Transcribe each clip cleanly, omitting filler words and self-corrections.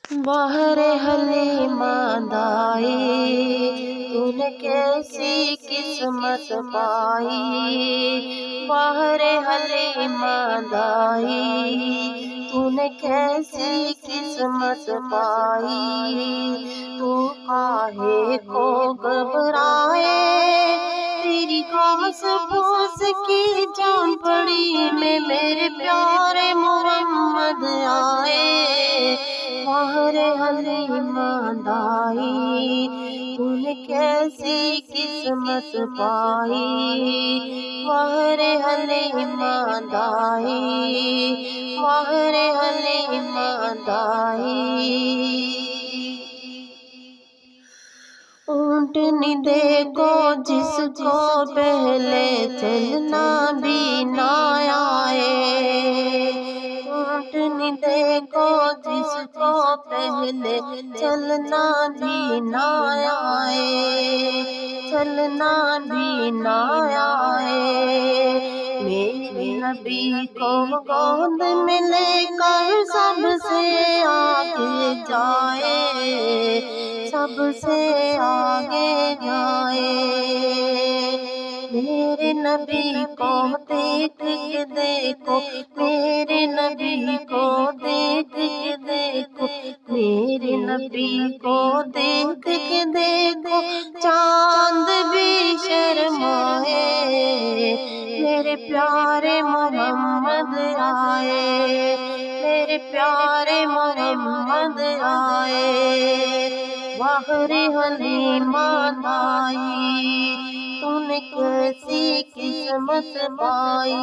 بہر حلیمہ دائی تو نے کیسی قسمت پائی، بہر حلیمہ دائی تو نے کیسی قسمت پائی، تو کاہے کو گھبرائے تیری گھاس پھوس کی جان پڑی میں میرے پیارے محمد آئے، بہر حلیمہ دائی تو نے کیسی قسمت پائی، بہر حلیمہ دائی، بہر حلیمہ دائی۔ اونٹنی دیکھو جس کو پہلے چلنا بھی نہ آئے، اونٹنی دیکھو جس کو پہلے چلنا بھی نہ آئے، چلنا بھی نہ آئے، میرے نبی کو گود میں لے کر سب سے آگے جائے، سب سے آگے جائے، میرے نبی کو دیکھ کے دیکھو، میرے نبی کو دیکھ کے دیکھو، میرے نبی کو دیکھ کے دیکھو، چاند بھی شرمائے، میرے پیارے محمد آئے، میرے پیارے محمد آئے، بہر حلیمہ دائی تو نے کیسی قسمت پائی،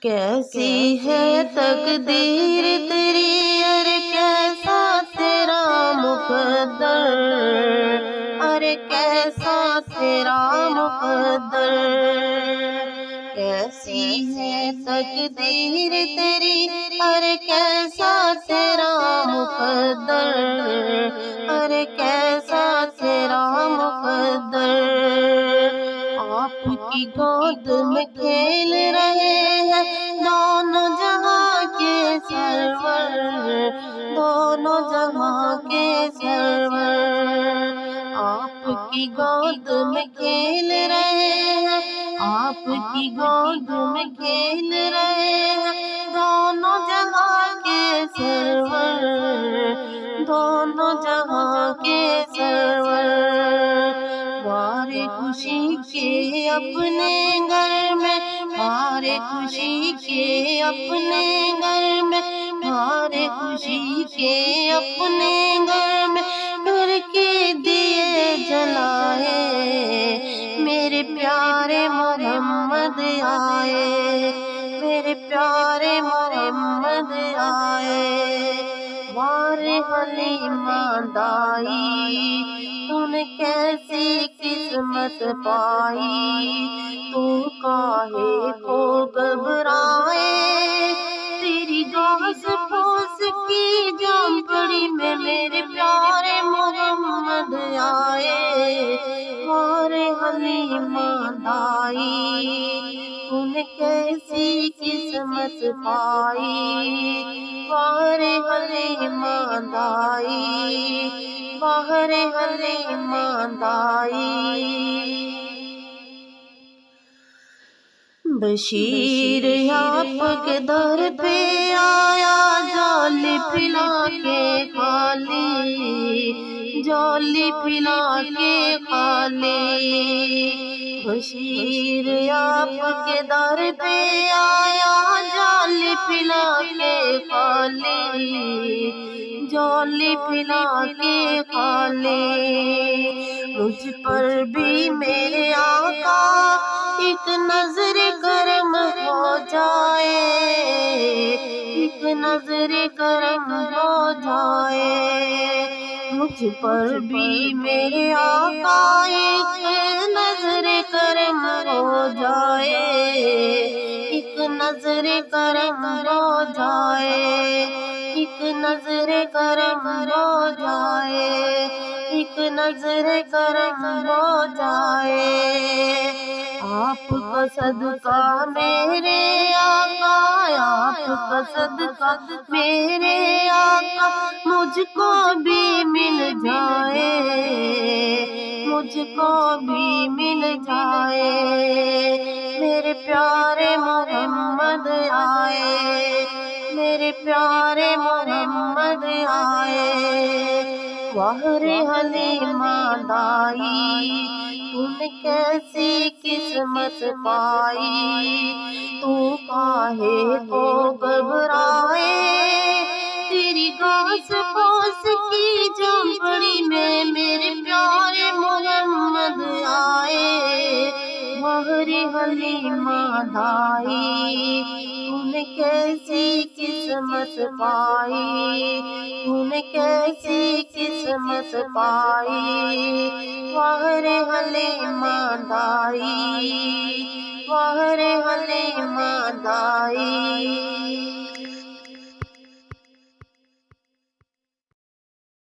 کیسی ہے تقدیر تیری ارے کیسا تیرا مقدر، ارے کیسا تیرا مقدر، کیسی ہے تقدیر تیری ارے کیسا تیرا مقدر، ارے کیسا تیرا مقدر، آپ کی گود میں کھیل رہے ہیں دونوں جہاں کے سرور، دونوں جہاں کے سرور، آپ کی گود میں کھیل رہے ہیں، آپ کی گود میں کھیل رہے ہیں دونوں جہاں کے سرور، دونوں جہاں کے سرور، بارے خوشی کے اپنے گھر میں، بارے خوشی کے اپنے گھر میں، بارے خوشی کے اپنے گھر میں گھر کے دیے جلائے، میرے پیارے محمد آئے، میرے پیارے محمد آئے، بہر حلیمہ دائی تو نے کیسی قسمت پائی، تو کاہے کو گھبرائے تیری گھاس پھوس کی جان پڑی میں میرے پیارے محمد آئے، بہر حلیمہ دائی تو نے کیسی قسمت پائی، بہر حلیمہ دائی، بہر حلیمہ دائی۔ بشیر آپ کے در پہ آیا جولی پلا کے خالی، جولی پلا کے خالی، بشیر آپ کے در پہ آیا جولی پلا کے خالی، جولی پلا کے خالی، مجھ پر بھی میرے آقا ایک نظر کرم ہو جائے، ایک نظر کرم ہو جائے، مجھ پر بھی میرے آقا ایک نظر کرم ہو جائے، ایک نظر کرم ہو جائے، ایک نظر کرم ہو جائے، ایک نظر کرم ہو جائے، آپ کا صدقہ میرے آقا، آپ کا صدقہ میرے آقا مجھ کو بھی مل جائے، مجھ کو بھی مل جائے۔ میرے پیارے محمد آئے، میرے پیارے محمد آئے۔ واہ رے حلیمہ دائی تو نے کیسی قسمت پائی، تو کاہے کو گھبرائے، تیری گھاس پھوس کی جھونپڑی میں میرے پیارے محمد آئے۔ واہ رے حلیمہ دائی تو نے کیسی قسمت پائی، تو نے کیسی قسمت پائی۔ واہ رے حلیمہ دائی، واہ رے حلیمہ دائی۔